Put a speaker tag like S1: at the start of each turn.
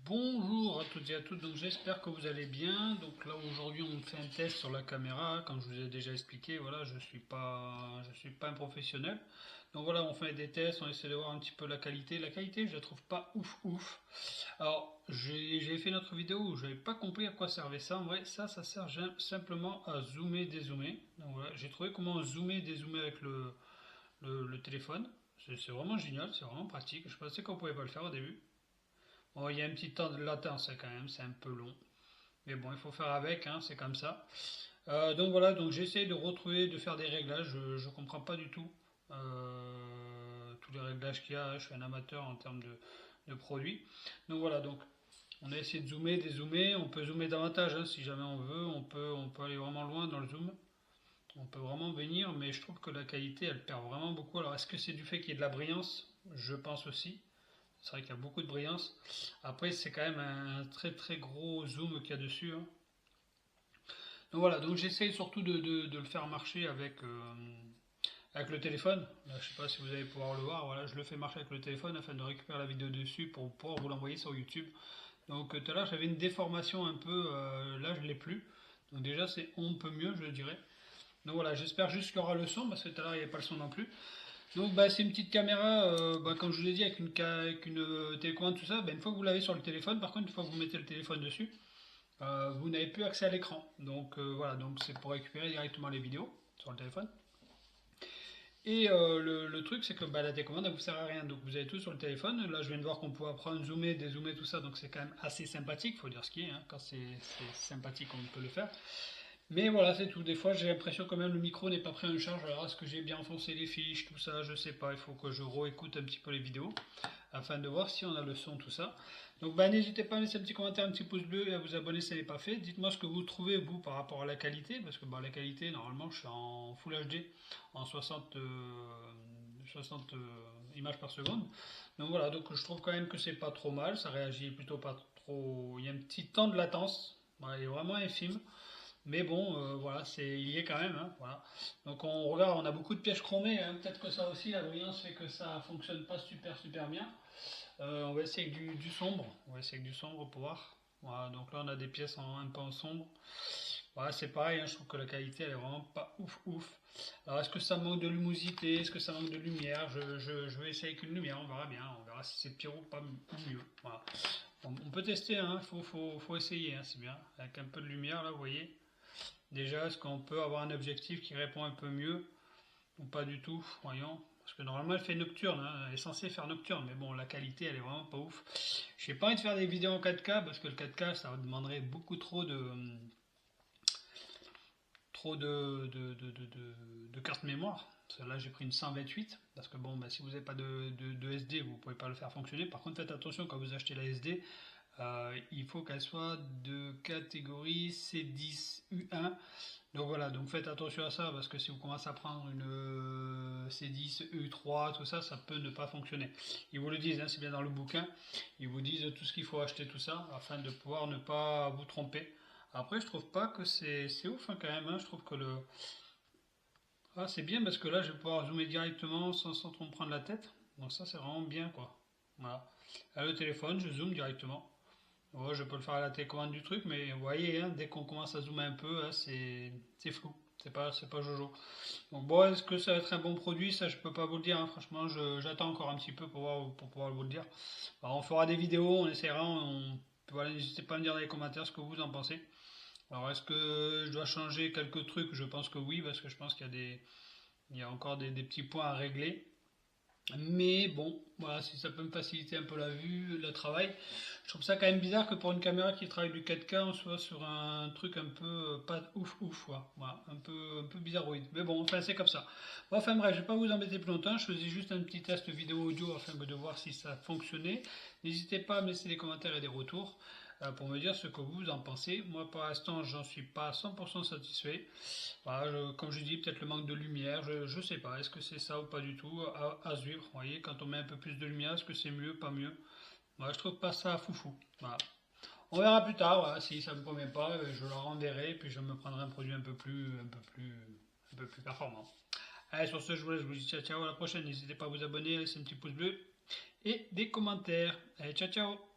S1: Bonjour à toutes et à tous, donc j'espère que vous allez bien. Donc là aujourd'hui on fait un test sur la caméra, comme je vous ai déjà expliqué, voilà, je suis pas un professionnel. Donc voilà, on fait des tests, on essaie de voir un petit peu la qualité. La qualité je la trouve pas ouf ouf. Alors j'ai fait notre vidéo où je n'avais pas compris à quoi servait ça. En vrai ça sert simplement à zoomer, dézoomer. Donc voilà, j'ai trouvé comment zoomer, dézoomer avec le téléphone. C'est vraiment génial, c'est vraiment pratique. Je pensais qu'on pouvait pas le faire au début. Bon, il y a un petit temps de latence quand même, c'est un peu long. Mais bon, il faut faire avec, hein, c'est comme ça. Donc voilà, donc j'essaie de retrouver, de faire des réglages. Je comprends pas du tout tous les réglages qu'il y a. Je suis un amateur en termes de produits. Donc voilà, donc on a essayé de zoomer, dézoomer. On peut zoomer davantage hein, si jamais on veut. On peut aller vraiment loin dans le zoom. On peut vraiment venir, mais je trouve que la qualité, elle perd vraiment beaucoup. Alors est-ce que c'est du fait qu'il y ait de la brillance? Je pense aussi. C'est vrai qu'il y a beaucoup de brillance. Après, c'est quand même un très très gros zoom qu'il y a dessus, hein. Donc voilà, donc j'essaye surtout de le faire marcher avec le téléphone. Là, je ne sais pas si vous allez pouvoir le voir. Voilà, je le fais marcher avec le téléphone afin de récupérer la vidéo dessus pour pouvoir vous l'envoyer sur YouTube. Donc tout à l'heure, j'avais une déformation un peu. Là, je ne l'ai plus. Donc déjà, c'est on peut mieux, je dirais. Donc voilà, j'espère juste qu'il y aura le son parce que tout à l'heure, il n'y avait pas le son non plus. Donc bah, c'est une petite caméra, comme je vous l'ai dit, avec une télécommande, tout ça. Bah, une fois que vous l'avez sur le téléphone, par contre, une fois que vous mettez le téléphone dessus, vous n'avez plus accès à l'écran. Donc voilà, donc c'est pour récupérer directement les vidéos sur le téléphone. Et le truc, c'est que bah, la télécommande, elle vous sert à rien. Donc vous avez tout sur le téléphone. Là, je viens de voir qu'on peut apprendre zoomer, dézoomer, tout ça. Donc c'est quand même assez sympathique, faut dire ce qui est. Hein. Quand c'est sympathique, on peut le faire. Mais voilà, c'est tout. Des fois, j'ai l'impression que même le micro n'est pas pris en charge. Alors, est-ce que j'ai bien enfoncé les fiches, tout ça? Je sais pas. Il faut que je réécoute un petit peu les vidéos afin de voir si on a le son, tout ça. Donc, bah, n'hésitez pas à laisser un petit commentaire, un petit pouce bleu et à vous abonner si ce n'est pas fait. Dites-moi ce que vous trouvez, vous, par rapport à la qualité. Parce que bah, la qualité, normalement, je suis en Full HD, en 60 images par seconde. Donc voilà, donc je trouve quand même que c'est pas trop mal. Ça réagit plutôt pas trop. Il y a un petit temps de latence. Voilà, il est vraiment infime. Mais bon, voilà, il y est quand même, hein, voilà. Donc on regarde, on a beaucoup de pièges chromés, hein. Peut-être que ça aussi, la brillance fait que ça fonctionne pas super bien. On va essayer avec du sombre, on va essayer avec du sombre pour voir. Voilà, donc là on a des pièces un peu en sombre. Voilà, c'est pareil, hein, je trouve que la qualité elle est vraiment pas ouf ouf. Alors est-ce que ça manque de lumosité, est-ce que ça manque de lumière? Je vais essayer avec une lumière, on verra bien, on verra si c'est pire ou pas ou mieux. Voilà. On peut tester, hein, faut essayer, hein, c'est bien. Avec un peu de lumière là, vous voyez. Déjà, est-ce qu'on peut avoir un objectif qui répond un peu mieux ou pas du tout? Voyons. Parce que normalement, elle fait nocturne, hein. Elle est censée faire nocturne, mais bon, la qualité, elle est vraiment pas ouf. J'ai pas envie de faire des vidéos en 4K parce que le 4K, ça demanderait beaucoup trop de carte mémoire. Parce que là, j'ai pris une 128 parce que bon, bah, si vous n'avez pas de SD, vous pouvez pas le faire fonctionner. Par contre, faites attention quand vous achetez la SD, il faut qu'elle soit de catégorie C10U1. Donc voilà, donc faites attention à ça parce que si vous commencez à prendre une C10, U3, tout ça, ça peut ne pas fonctionner. Ils vous le disent, hein, c'est bien dans le bouquin, ils vous disent tout ce qu'il faut acheter, tout ça, afin de pouvoir ne pas vous tromper. Après, je trouve pas que c'est ouf hein, quand même, hein. Je trouve que c'est bien parce que là, je vais pouvoir zoomer directement sans trop me prendre la tête. Donc ça, c'est vraiment bien, quoi. Voilà. Là, le téléphone, je zoome directement. Ouais, je peux le faire à la télécommande du truc, mais vous voyez, hein, dès qu'on commence à zoomer un peu, hein, c'est flou. C'est pas Jojo. Donc bon, est-ce que ça va être un bon produit? Ça, je peux pas vous le dire, hein. Franchement, j'attends encore un petit peu pour pouvoir vous le dire. Alors, on fera des vidéos, on essaiera. Voilà, n'hésitez pas à me dire dans les commentaires ce que vous en pensez. Alors, est-ce que je dois changer quelques trucs? Je pense que oui, parce que je pense il y a encore des petits points à régler. Mais bon, voilà, si ça peut me faciliter un peu la vue, le travail. Je trouve ça quand même bizarre que pour une caméra qui travaille du 4K, on soit sur un truc un peu pas ouf ouf, quoi. Voilà, un peu bizarroïde. Mais bon, enfin c'est comme ça. Bon, enfin bref, je vais pas vous embêter plus longtemps. Je faisais juste un petit test vidéo audio afin de voir si ça fonctionnait. N'hésitez pas à me laisser des commentaires et des retours pour me dire ce que vous en pensez. Moi, pour l'instant, j'en suis pas à 100% satisfait. Voilà, comme je dis, peut-être le manque de lumière, je sais pas, est-ce que c'est ça ou pas du tout, à suivre, vous voyez, quand on met un peu plus de lumière, est-ce que c'est mieux, pas mieux? Moi, je trouve pas ça foufou. Voilà. On verra plus tard, voilà, si ça me convient pas, je le renverrai, puis je me prendrai un produit un peu plus performant. Allez, sur ce, je vous dis ciao ciao, à la prochaine, n'hésitez pas à vous abonner, à laisser un petit pouce bleu et des commentaires. Allez, ciao ciao!